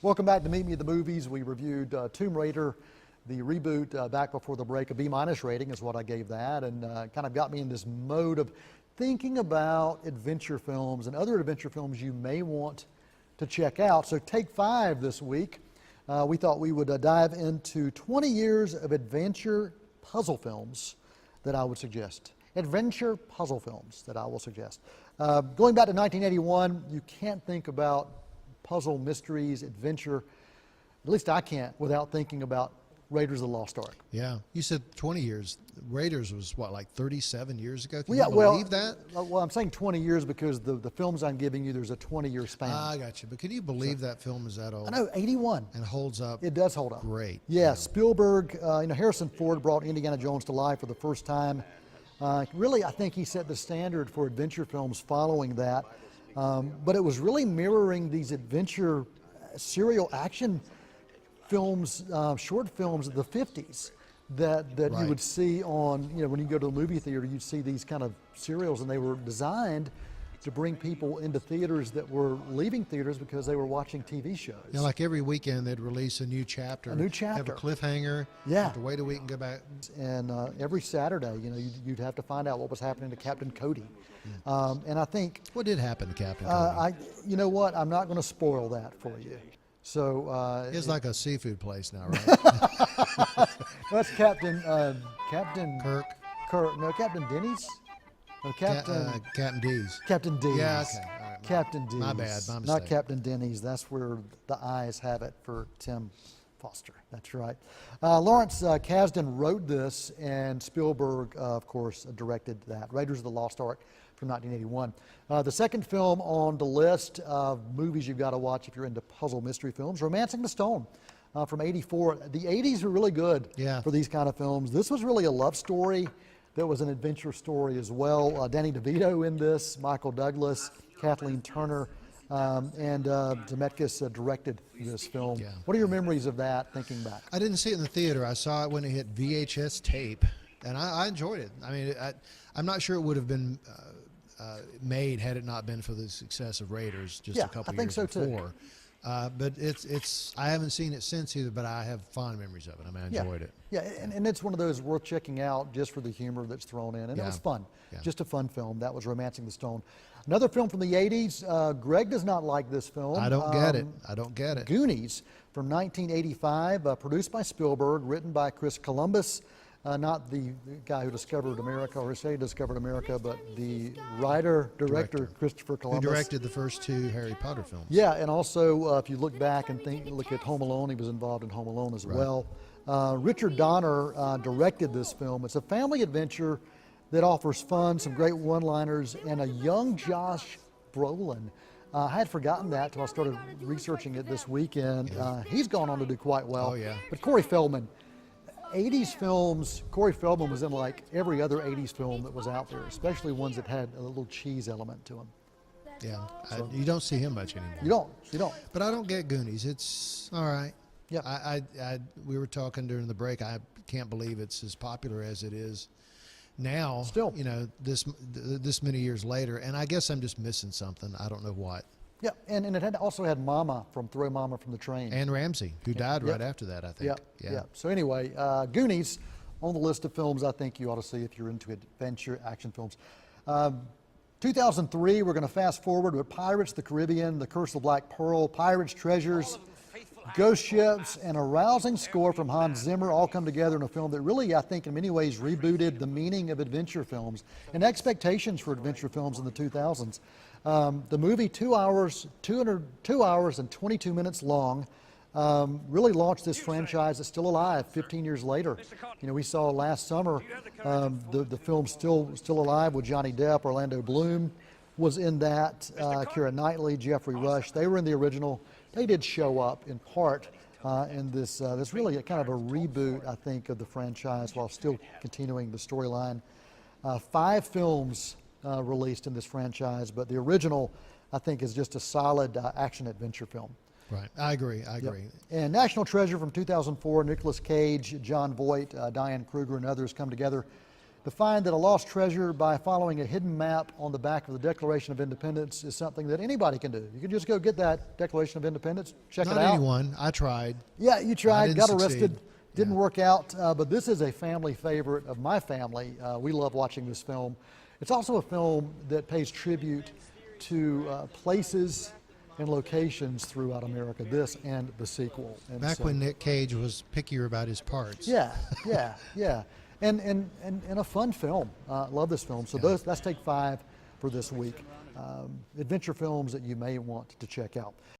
Welcome back to Meet Me at the Movies. We reviewed Tomb Raider, the reboot, back before the break. A B- rating is what I gave that, and kind of got me in this mode of thinking about adventure films and other adventure films you may want to check out. So take 5 this week. We thought we would dive into 20 years of adventure puzzle films that I would suggest. Adventure puzzle films that I will suggest. Going back to 1981, you can't think about puzzle, mysteries, adventure, at least I can't, without thinking about Raiders of the Lost Ark. Yeah, you said 20 years. Raiders was what, like 37 years ago? Can you believe that? Well, I'm saying 20 years because the films I'm giving you, there's a 20-year span. I got you. But can you believe that film is that old? I know, 81. And holds up. It does hold up. Great. Yeah, Spielberg, Harrison Ford brought Indiana Jones to life for the first time. Really, I think he set the standard for adventure films following that. But it was really mirroring these adventure serial action films, short films of the 50s that Right. you would see on, when you go to the movie theater, you'd see these kind of serials, and they were designed to bring people into theaters that were leaving theaters because they were watching TV shows. Yeah, like every weekend they'd release a new chapter. A new chapter. Have a cliffhanger. Yeah. Have to wait a week and go back. And every Saturday, you'd have to find out what was happening to Captain Cody. And I think... What did happen to Captain Cody? You know what? I'm not going to spoil that for you. So it's like a seafood place now, right? that's Captain Kirk. No, Captain Denny's. No, Captain D's. Captain D's. Yeah, okay. All right, Captain D's. My bad. My Not mistake. Captain Denny's. That's where the eyes have it for Tim Foster. That's right. Lawrence Kasdan wrote this, and Spielberg, of course, directed that. Raiders of the Lost Ark from 1981. The second film on the list of movies you've got to watch if you're into puzzle mystery films, Romancing the Stone from '84. The '80s were really good for these kind of films. This was really a love story that was an adventure story as well. Danny DeVito in this, Michael Douglas, Kathleen Turner, and Zemeckis directed this film. Yeah. What are your memories of that, thinking back? I didn't see it in the theater. I saw it when it hit VHS tape, and I enjoyed it. I mean, I'm not sure it would have been made had it not been for the success of Raiders just a couple years before. But I haven't seen it since either, but I have fond memories of it. I mean, I enjoyed it. Yeah, and it's one of those worth checking out just for the humor that's thrown in. And it was fun. Yeah. Just a fun film. That was Romancing the Stone. Another film from the 80s. Greg does not like this film. I don't get it. I don't get it. Goonies from 1985, produced by Spielberg, written by Chris Columbus. Not the guy who discovered America, or say discovered America, but the writer-director Christopher Columbus. Who directed the first 2 Harry Potter films. Yeah, and also if you look back and look at Home Alone, he was involved in Home Alone as well. Richard Donner directed this film. It's a family adventure that offers fun, some great one-liners, and a young Josh Brolin. I had forgotten that until I started researching it this weekend. He's gone on to do quite well. Oh, yeah. But Corey Feldman. 80s films, Corey Feldman was in like every other 80s film that was out there, especially ones that had a little cheese element to them. Yeah, you don't see him much anymore. You don't. But I don't get Goonies. It's all right. Yeah. We were talking during the break. I can't believe it's as popular as it is now. Still, this many years later, and I guess I'm just missing something. I don't know what. Yeah, and it also had Mama from Throw Mama from the Train. And Ramsey, who died right after that, I think. Yeah. So anyway, Goonies on the list of films I think you ought to see if you're into adventure action films. 2003, we're going to fast forward with Pirates of the Caribbean, The Curse of Black Pearl, Pirates, Treasures, Ghost Ships, and a rousing score from Hans Zimmer all come together in a film that really, I think, in many ways rebooted the meaning of adventure films and expectations for adventure films in the 2000s. The movie, 2 hours and 22 minutes long, really launched this franchise that's still alive 15 years later. We saw last summer the film still alive with Johnny Depp. Orlando Bloom was in that. Keira Knightley, Jeffrey Rush, they were in the original. They did show up in part in this really kind of a reboot, I think, of the franchise while still continuing the storyline. 5 films released in this franchise, but the original, I think, is just a solid action-adventure film. Right, I agree. Yep. And National Treasure from 2004, Nicolas Cage, John Voight, Diane Kruger, and others come together The find that a lost treasure by following a hidden map on the back of the Declaration of Independence is something that anybody can do. You can just go get that Declaration of Independence, check it out. Not anyone. I tried. Yeah, you tried, got arrested, succeed. didn't work out, but this is a family favorite of my family. We love watching this film. It's also a film that pays tribute to places and locations throughout America, this and the sequel. And Back so, when Nick Cage was pickier about his parts. yeah. And a fun film. Love this film. So that's take 5 for this week. Adventure films that you may want to check out.